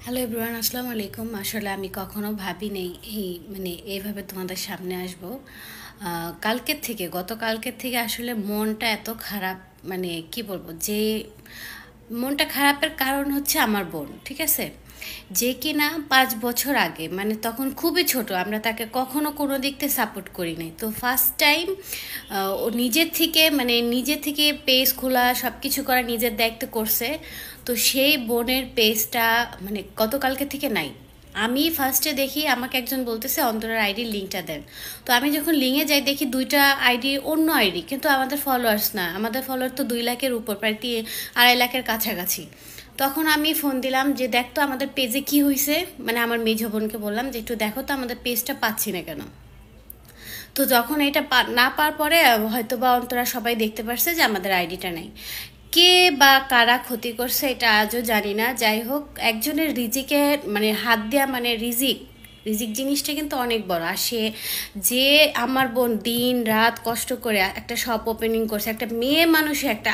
Hello everyone, আসসালামু আলাইকুম। আসলে আমি কখনো ভাবি নেই এইভাবে তোমাদের সামনে আসব। গতকালকের থেকে আসলে মনটা এত খারাপ, কি বলবো, যে মনটা খারাপের কারণ হচ্ছে আমার বোন, ঠিক আছে, যে কিনা 5 বছর আগে, তখন খুবই ছোট, আমরা তাকে কখনো কোনো দিক থেকে সাপোর্ট করি নাই। তো ফার্স্ট টাইম ও নিজে থেকে পেজ খোলা, সব কিছু করা নিজের দায়িত্ব করছে। তো সেই বোনের পেজটা গতকালকে থেকে নাই। আমি ফার্স্টে দেখি আমাকে একজন বলতেছে অন্তরার আইডির লিঙ্কটা দেন। তো আমি যখন লিঙ্কে যাই দেখি দুইটা আইডি অন্য আইডি, কিন্তু আমাদের ফলোয়ার্স না। আমাদের ফলোয়ার তো 2 লাখের উপর, প্রায় 2.5 লাখের কাছাকাছি। তখন আমি ফোন দিলাম যে দেখ তো আমাদের পেজে কি হয়েছে, আমার মেঝো বোনকে বললাম যে একটু দেখো তো আমাদের পেজটা পাচ্ছি না কেন। তো যখন এটা না পাওয়ার পরে হয়তো বা অন্তরা সবাই দেখতে পারছে যে আমাদের আইডিটা নেই। কে বা কারা ক্ষতি করছে এটা আজও জানি না। যাই হোক, একজনের রিজিকে হাত দেওয়া, রিজিক রিজিক জিনিসটা কিন্তু অনেক বড়। আর সে যে আমার বোন দিন রাত কষ্ট করে একটা শপ ওপেনিং করছে, একটা মেয়ে মানুষে একটা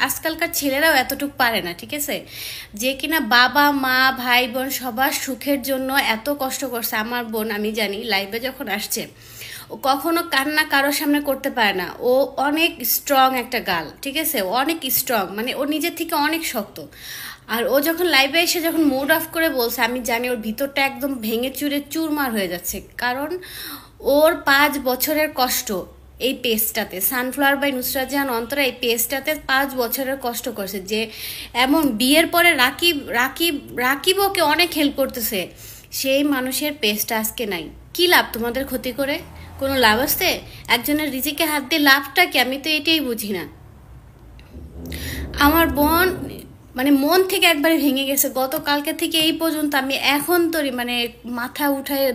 আজকালকার ছেলেরাও এতটুকু পারে না, ঠিক আছে, যে কিনা বাবা মা ভাই বোন সবার সুখের জন্য এত কষ্ট করছে। আমার বোন, আমি জানি, লাইভে যখন আসছে ও কখনো কান্না কারোর সামনে করতে পারে না। ও অনেক স্ট্রং একটা গার্ল, ঠিক আছে, ও অনেক স্ট্রং, ও নিজের থেকে অনেক শক্ত। আর ও যখন লাইভে এসে যখন মুড অফ করে বলছে, আমি জানি ওর ভিতরটা একদম ভেঙে চুরে চুরমার হয়ে যাচ্ছে। কারণ ওর 5 বছরের কষ্ট এই পেজটাতে, সানফ্লাওয়ার বাই নুসরাত জাহান অন্তরা এই পেজটাতে 5 বছরের কষ্ট করছে। যে এমন বিয়ের পরে রাকিব রাকিব রাকিব ওকে অনেক হেল্প করতেছে, সেই মানুষের পেজটা আজকে নাই। কি লাভ তোমাদের ক্ষতি করে? কোনো লাভ আছে? একজনের রিজিকে হাত দিয়ে লাভটা কি? আমি তো এটাই বুঝি না। আমার বোন মন থেকে একবারে ভেঙে গেছে। গতকালকে থেকে এই পর্যন্ত আমি এখন তোরই মাথা উঠায়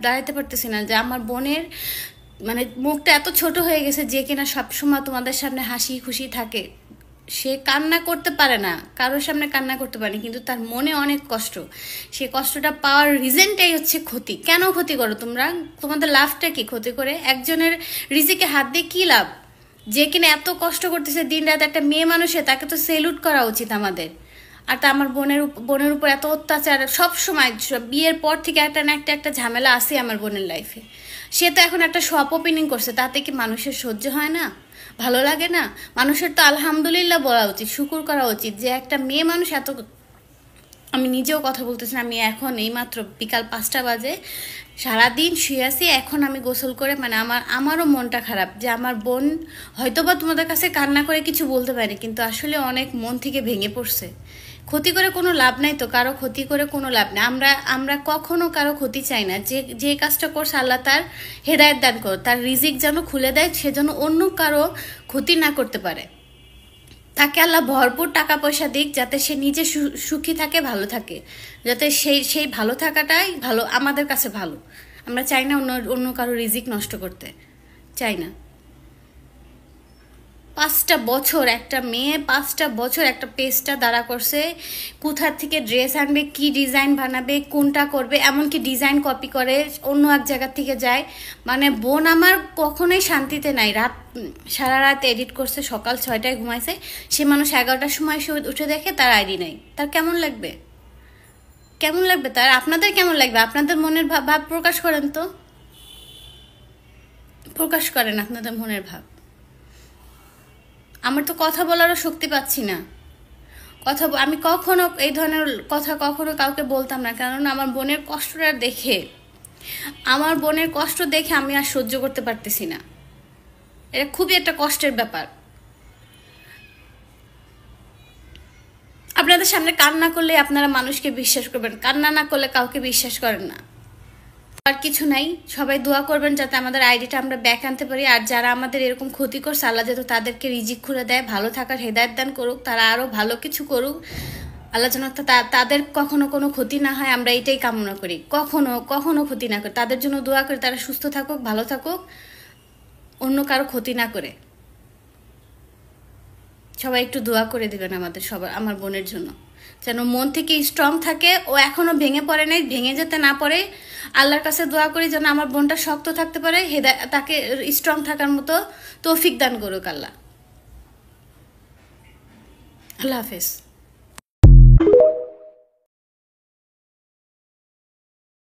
দাঁড়াতে পারতেছি না যে আমার বোনের মুখটা এত ছোট হয়ে গেছে, যে কিনা সবসময় তোমাদের সামনে হাসি খুশি থাকে। সে কান্না করতে পারে না, কারোর সামনে কান্না করতে পারে না, কিন্তু তার মনে অনেক কষ্ট। সে কষ্টটা পাওয়ার রিজনটাই হচ্ছে ক্ষতি। কেন ক্ষতি করো তোমরা? তোমাদের লাভটা কি ক্ষতি করে? একজনের রিজিকে হাত দিয়ে কি লাভ? যে কিনা এত কষ্ট করতেছে দিন রাত, একটা মেয়ে মানুষে, তাকে তো সেলুট করা উচিত আমাদের। আর তা আমার বোনের উপর এত অত্যাচার সব সময়, বিয়ের পর থেকে একটা না একটা ঝামেলা আসে আমার বোনের লাইফে। সে তো এখন একটা শপ ওপেনিং করছে, তাতে কি মানুষের সহ্য হয় না? ভালো লাগে না? মানুষের তো আলহামদুলিল্লাহ বলা উচিত, শুকুর করা উচিত যে একটা মেয়ে মানুষ এত। আমি নিজেও কথা বলতেছি না, আমি এখন এইমাত্র বিকাল 5টা বাজে, সারাদিন শুয়ে আছি। এখন আমি গোসল করে আমারও মনটা খারাপ যে আমার বোন হয়তোবা তোমাদের কাছে কান্না করে কিছু বলতে পারে, কিন্তু আসলে অনেক মন থেকে ভেঙে পড়ছে। ক্ষতি করে কোনো লাভ নাই তো, কারো ক্ষতি করে কোনো লাভ নেই। আমরা আমরা কখনো কারো ক্ষতি চাই না। যে যে কাজটা করছে আল্লাহ তার হেদায়েত দান করো, তার রিজিক যেন খুলে দেয়, সে যেন অন্য কারো ক্ষতি না করতে পারে। তাকে আল্লাহ ভরপুর টাকা পয়সা দিক, যাতে সে নিজে সুখী থাকে, ভালো থাকে, যাতে সেই সেই ভালো থাকাটাই ভালো, আমাদের কাছে ভালো। আমরা চাই না অন্য অন্য কারো রিজিক নষ্ট করতে, চাই না। 5টা বছর একটা মেয়ে, 5টা বছর একটা পেজটা দাঁড়া করছে। কোথার থেকে ড্রেস আনবে, কি ডিজাইন বানাবে, কোনটা করবে, এমনকি ডিজাইন কপি করে অন্য এক জায়গা থেকে যায়। বোন আমার কখনোই শান্তিতে নাই। সারা রাত এডিট করছে, সকাল 6টায় ঘুমাইছে। সে মানুষ 11টার সময় এসে উঠে দেখে তার আইডি নাই। তার কেমন লাগবে? কেমন লাগবে তার? আপনাদের কেমন লাগবে? আপনাদের মনের ভাব ভাব প্রকাশ করেন তো, প্রকাশ করেন আপনাদের মনের ভাব। আমার তো কথা বলারও শক্তি পাচ্ছি না। আমি কখনো এই ধরনের কথা কখনো কাউকে বলতাম না, কারণ আমার বোনের কষ্ট দেখে আমি আর সহ্য করতে পারতেছি না। এটা খুবই একটা কষ্টের ব্যাপার। আপনাদের সামনে কান্না করলে আপনারা মানুষকে বিশ্বাস করবেন, কান্না না করলে কাউকে বিশ্বাস করেন না। আর কিছু নাই, সবাই দোয়া করবেন যাতে আমাদের আইডিটা আমরা ব্যাক আনতে পারি। আর যারা আমাদের এরকম ক্ষতি করছে, আল্লাহ যাতে তাদেরকে রিজিক খুলে দেয়, ভালো থাকার হেদায়েত দান করুক, তারা আরো ভালো কিছু করুক। আল্লাহ যেন তাদের কখনো কোনো ক্ষতি না হয়, আমরা এটাই কামনা করি। কখনো কখনো ক্ষতি না করে, তাদের জন্য দোয়া করি, তারা সুস্থ থাকুক, ভালো থাকুক, অন্য কারো ক্ষতি না করে। সবাই একটু দোয়া করে দিবেন আমাদের সবার, আমার বোনের জন্য, যেন মন থেকে স্ট্রং থাকে। ও এখনো ভেঙে পড়ে নাই, ভেঙে যেতে না পারে। আল্লাহর কাছে দোয়া করি যেন আমার বোনটা শক্ত থাকতে পারে, তাকে স্ট্রং থাকার মতো তৌফিক দান করুক আল্লাহ। আল্লাহ হাফেজ।